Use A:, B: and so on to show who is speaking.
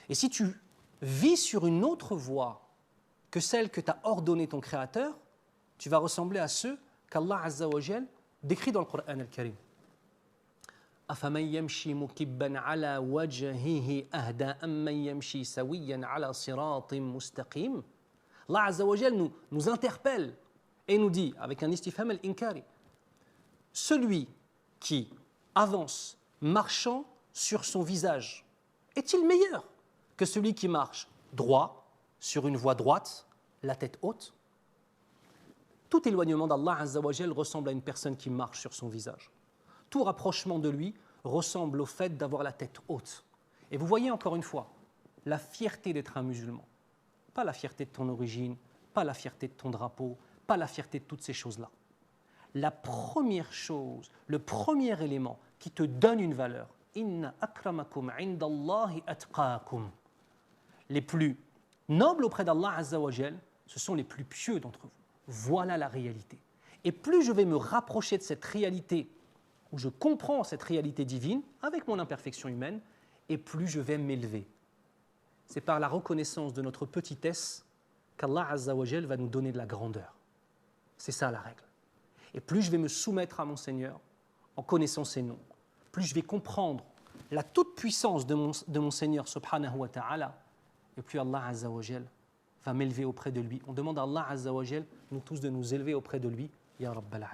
A: Et si tu vis sur une autre voie que celle que t'a ordonnée ton Créateur, tu vas ressembler à ceux qu'Allah Azza wa Jal décrit dans le Coran al-Karim. أَفَمَنْ يَمْشِي مُكِبًّا عَلَى وَجْهِهِ أَهْدَى أَمَّنْ يَمْشِي سَوِيًّا عَلَى صِرَاطٍ مُسْتَقِيمٍ. Allah Azza wa Jal nous interpelle et nous dit, avec un istifham al-inkari, celui qui avance marchant sur son visage est-il meilleur que celui qui marche droit, sur une voie droite, la tête haute? Tout éloignement d'Allah Azza wa Jal ressemble à une personne qui marche sur son visage. Tout rapprochement de lui ressemble au fait d'avoir la tête haute. Et vous voyez encore une fois, la fierté d'être un musulman, pas la fierté de ton origine, pas la fierté de ton drapeau, pas la fierté de toutes ces choses-là. La première chose, le premier élément qui te donne une valeur, inna akramakum indallahi atqakum. Les plus nobles auprès d'Allah Azza wa Jal, ce sont les plus pieux d'entre vous. Voilà la réalité. Et plus je vais me rapprocher de cette réalité, où je comprends cette réalité divine avec mon imperfection humaine, et plus je vais m'élever. C'est par la reconnaissance de notre petitesse qu'Allah Azza wa Jal va nous donner de la grandeur. C'est ça la règle. Et plus je vais me soumettre à mon Seigneur en connaissant ses noms, plus je vais comprendre la toute-puissance de mon Seigneur subhanahu wa ta'ala, et plus Allah Azza wa Jal va m'élever auprès de lui. On demande à Allah Azza wa Jal, nous tous, de nous élever auprès de lui. Ya Rabbal Alamin.